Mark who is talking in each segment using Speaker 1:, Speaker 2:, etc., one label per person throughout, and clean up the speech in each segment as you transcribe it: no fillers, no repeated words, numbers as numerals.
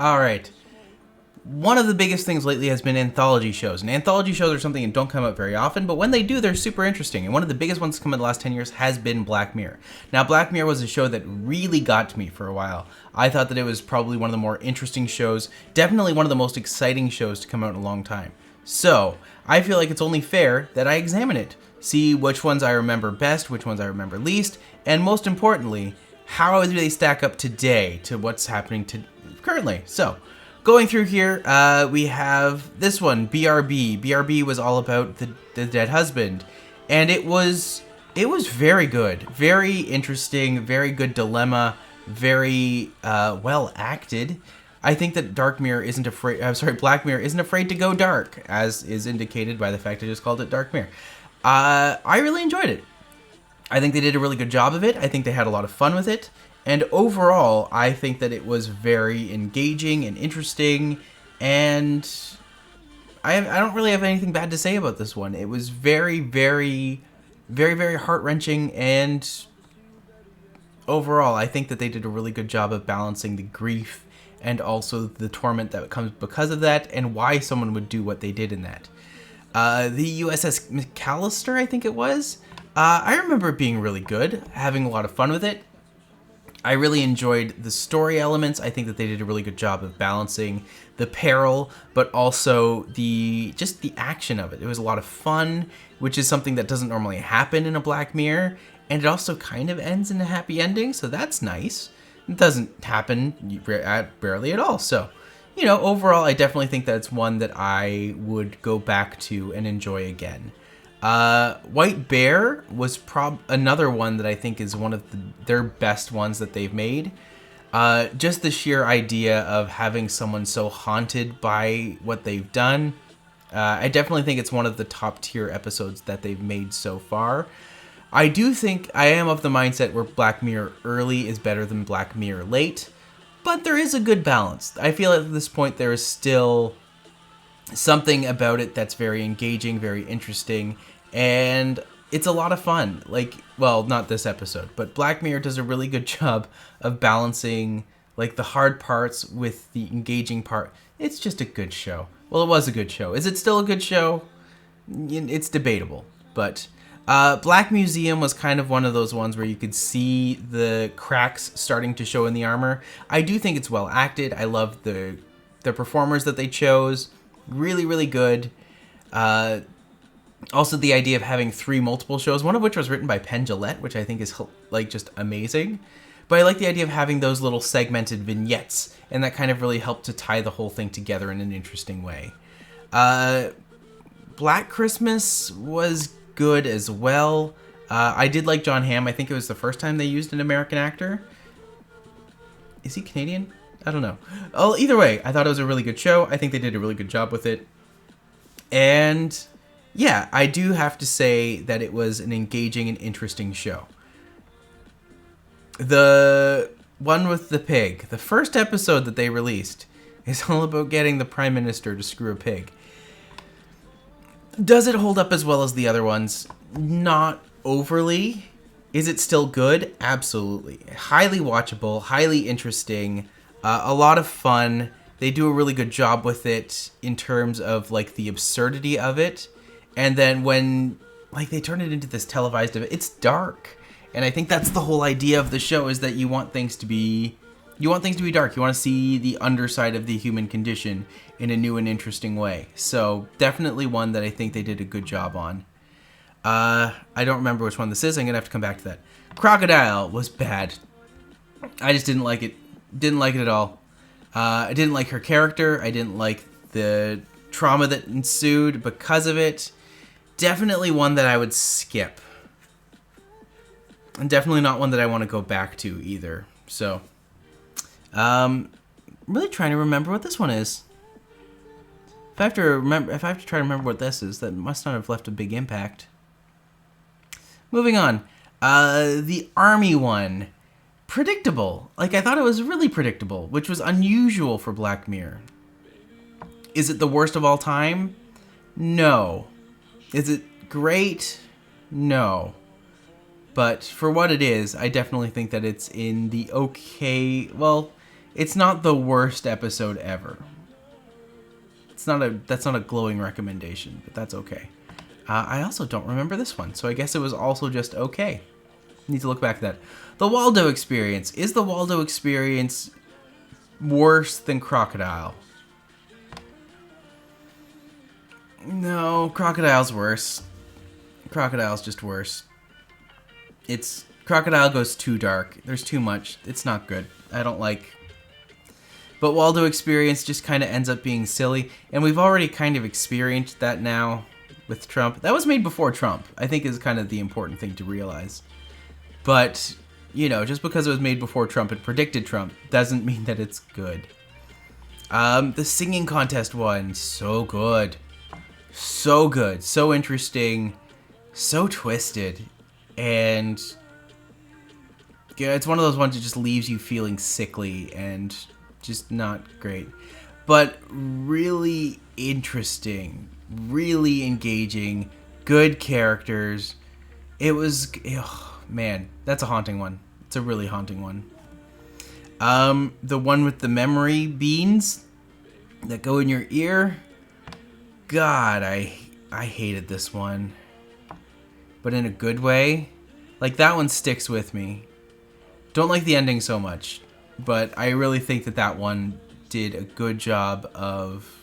Speaker 1: All right. One of the biggest things lately has been anthology shows. And anthology shows are something that don't come out very often, but when they do, they're super interesting. And one of the biggest ones to come in the last 10 years has been Black Mirror. Now, Black Mirror was a show that really got to me for a while. I thought that it was probably one of the more interesting shows, definitely one of the most exciting shows to come out in a long time. So, I feel like it's only fair that I examine it, see which ones I remember best, which ones I remember least, and most importantly, how do they stack up today to what's happening currently. So, going through here, we have this one, BRB. BRB was all about the dead husband, and it was very good, very interesting, very good dilemma, very well acted. I think that Black Mirror isn't afraid to go dark, as is indicated by the fact I just called it Dark Mirror. I really enjoyed it. I think they did a really good job of it. I think they had a lot of fun with it. And overall, I think that it was very engaging and interesting, and I don't really have anything bad to say about this one. It was very, very, very, very heart-wrenching, and overall, I think that they did a really good job of balancing the grief and also the torment that comes because of that, and why someone would do what they did in that. The USS McAllister, I think it was. I remember it being really good, having a lot of fun with it. I really enjoyed the story elements. I think that they did a really good job of balancing the peril, but also the action of it. It was a lot of fun, which is something that doesn't normally happen in a Black Mirror, and it also kind of ends in a happy ending, so that's nice. It doesn't happen rarely at all. So, overall, I definitely think that's one that I would go back to and enjoy again. White Bear was another one that I think is one of their best ones that they've made. Just the sheer idea of having someone so haunted by what they've done. I definitely think it's one of the top tier episodes that they've made so far. I do think I am of the mindset where Black Mirror early is better than Black Mirror late, but there is a good balance. I feel at this point there is still something about it that's very engaging, very interesting, and it's a lot of fun. Not this episode, but Black Mirror does a really good job of balancing the hard parts with the engaging part. It's just a good show. Well, it was a good show. Is it still a good show? It's debatable, but Black Museum was kind of one of those ones where you could see the cracks starting to show in the armor. I do think it's well acted. I love the performers that they chose. Really, really good. Also, the idea of having 3 multiple shows, one of which was written by Penn Jillette, which I think is just amazing. But I like the idea of having those little segmented vignettes, and that kind of really helped to tie the whole thing together in an interesting way. Black Christmas was good as well. I did like John Hamm. I think it was the first time they used an American actor. Is he Canadian? I don't know. Oh, either way, I thought it was a really good show. I think they did a really good job with it. And yeah, I do have to say that it was an engaging and interesting show. The one with the pig, the first episode that they released, is all about getting the Prime Minister to screw a pig. Does it hold up as well as the other ones? Not overly. Is it still good? Absolutely. Highly watchable, highly interesting, a lot of fun. They do a really good job with it in terms of the absurdity of it. And then when they turn it into this televised event, it's dark. And I think that's the whole idea of the show, is that you want things to be dark. You want to see the underside of the human condition in a new and interesting way. So definitely one that I think they did a good job on. I don't remember which one this is. I'm going to have to come back to that. Crocodile was bad. I just didn't like it. Didn't like it at all. I didn't like her character. I didn't like the trauma that ensued because of it. Definitely one that I would skip. And definitely not one that I want to go back to either. So, I'm really trying to remember what this one is. If I have to try to remember what this is, that must not have left a big impact. Moving on. The army one. Predictable. I thought it was really predictable, which was unusual for Black Mirror. Is it the worst of all time? No. Is it great? No. But for what it is, I definitely think that it's in the okay... Well, It's not the worst episode ever. That's not a glowing recommendation, but that's okay. I also don't remember this one, so I guess it was also just okay. Need to look back at that. The Waldo experience. Is the Waldo experience worse than Crocodile? No, Crocodile's worse. Crocodile's just worse. Crocodile goes too dark. There's too much. It's not good. I don't like. But Waldo experience just kind of ends up being silly, and we've already kind of experienced that now with Trump. That was made before Trump, I think, is kind of the important thing to realize. But, you know, just because it was made before Trump and predicted Trump doesn't mean that it's good. The singing contest one, so good. So good, so interesting, so twisted, and yeah, it's one of those ones that just leaves you feeling sickly and just not great. But really interesting, really engaging, good characters. It was, man, that's a haunting one. It's a really haunting one. The one with the memory beans that go in your ear. God, I hated this one. But in a good way. Like, that one sticks with me. Don't like the ending so much. But I really think that one did a good job of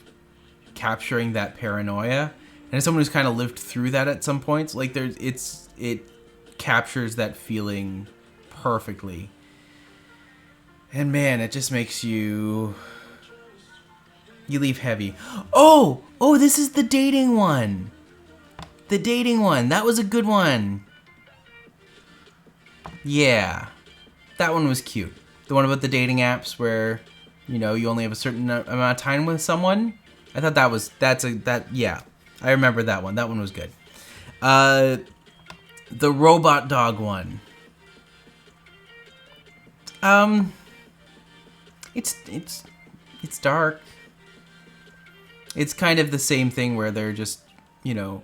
Speaker 1: capturing that paranoia. And as someone who's kind of lived through that at some points, like, it captures that feeling perfectly. And man, it just makes you leave heavy. Oh, this is the dating one. The dating one. That was a good one. Yeah. That one was cute. The one about the dating apps where, you know, you only have a certain amount of time with someone. I thought yeah. I remember that one. That one was good. The robot dog one. It's dark. It's kind of the same thing where they're just, you know,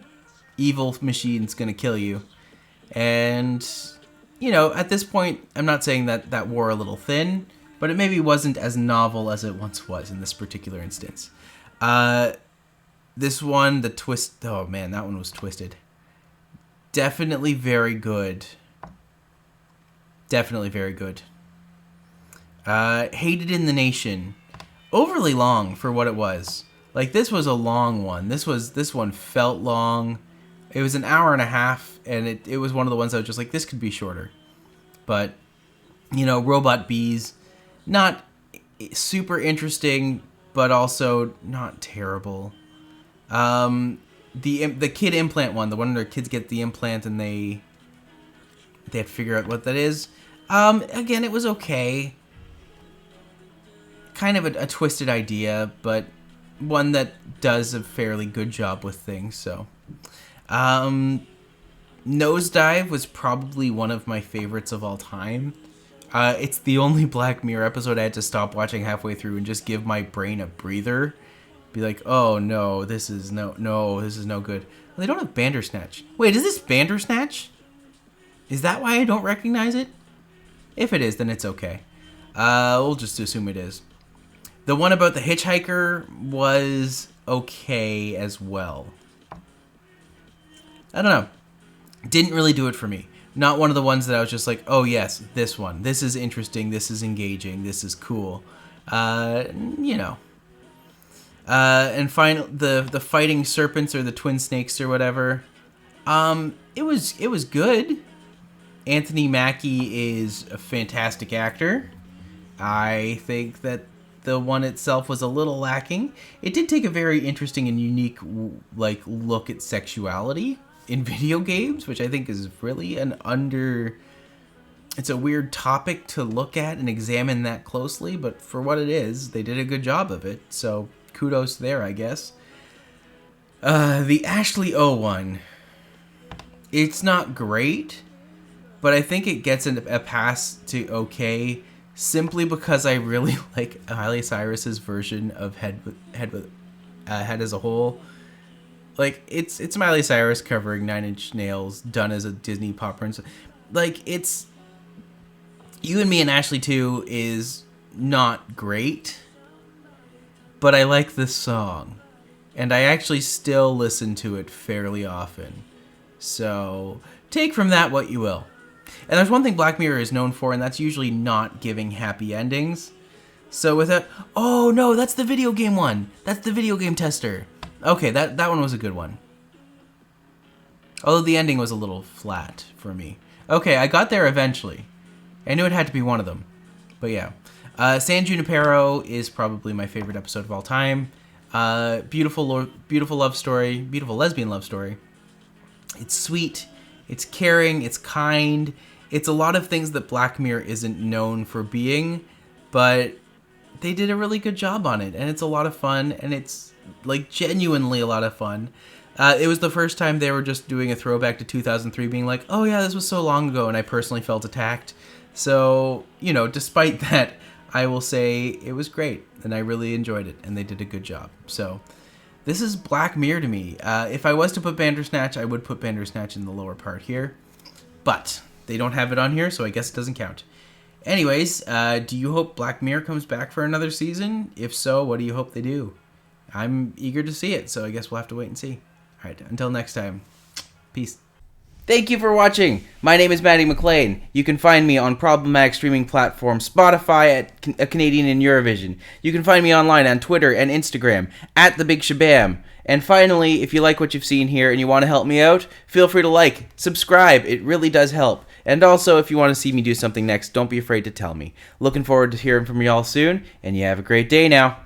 Speaker 1: evil machines gonna kill you. And, you know, at this point, I'm not saying that wore a little thin, but it maybe wasn't as novel as it once was in this particular instance. This one, the twist, oh man, that one was twisted. Definitely very good. Definitely very good. Hated in the Nation. Overly long for what it was. Like, this was a long one. This one felt long. It was an hour and a half, and it was one of the ones I was just like, this could be shorter. But, you know, robot bees, not super interesting, but also not terrible. The kid implant one, the one where kids get the implant and they have to figure out what that is. Again, it was okay. Kind of a twisted idea, but one that does a fairly good job with things, so. Nosedive was probably one of my favorites of all time. It's the only Black Mirror episode I had to stop watching halfway through and just give my brain a breather. Be like, oh no, this is no good. Well, they don't have Bandersnatch. Wait, is this Bandersnatch? Is that why I don't recognize it? If it is, then it's okay. We'll just assume it is. The one about the hitchhiker was okay as well. I don't know. Didn't really do it for me. Not one of the ones that I was just like, oh yes, this one. This is interesting. This is engaging. This is cool. You know. And the fighting serpents or the twin snakes or whatever. It was good. Anthony Mackie is a fantastic actor. I think that the one itself was a little lacking. It did take a very interesting and unique look at sexuality in video games, which I think is really it's a weird topic to look at and examine that closely, but for what it is, they did a good job of it, so kudos there, I guess. The Ashley O one. It's not great, but I think it gets a pass to okay, simply because I really like Miley Cyrus's version of Head as a Whole. Like, it's Miley Cyrus covering Nine Inch Nails, done as a Disney pop princess. Like, it's You and Me and Ashley 2 is not great, but I like this song. And I actually still listen to it fairly often. So take from that what you will. And there's one thing Black Mirror is known for, and that's usually not giving happy endings. So with that... Oh, no, that's the video game one. That's the video game tester. Okay, that one was a good one. Although the ending was a little flat for me. Okay, I got there eventually. I knew it had to be one of them. But yeah. San Junipero is probably my favorite episode of all time. Beautiful love story. Beautiful lesbian love story. It's sweet. It's caring. It's kind. It's a lot of things that Black Mirror isn't known for being. But they did a really good job on it. And it's a lot of fun. And it's like genuinely a lot of fun. It was the first time they were just doing a throwback to 2003, being like, oh yeah, this was so long ago, and I personally felt attacked. So, you know, despite that, I will say it was great, and I really enjoyed it, and they did a good job. So, this is Black Mirror to me. If I was to put Bandersnatch, I would put Bandersnatch in the lower part here. But they don't have it on here, so I guess it doesn't count. Anyways, do you hope Black Mirror comes back for another season? If so, what do you hope they do? I'm eager to see it, so I guess we'll have to wait and see. All right, until next time, peace. Thank you for watching. My name is Matti McLean. You can find me on problematic streaming platform Spotify at A Canadian in Eurovision. You can find me online on Twitter and Instagram at The Big Shabam. And finally, if you like what you've seen here and you want to help me out, feel free to like, subscribe. It really does help. And also, if you want to see me do something next, don't be afraid to tell me. Looking forward to hearing from y'all soon, and you have a great day now.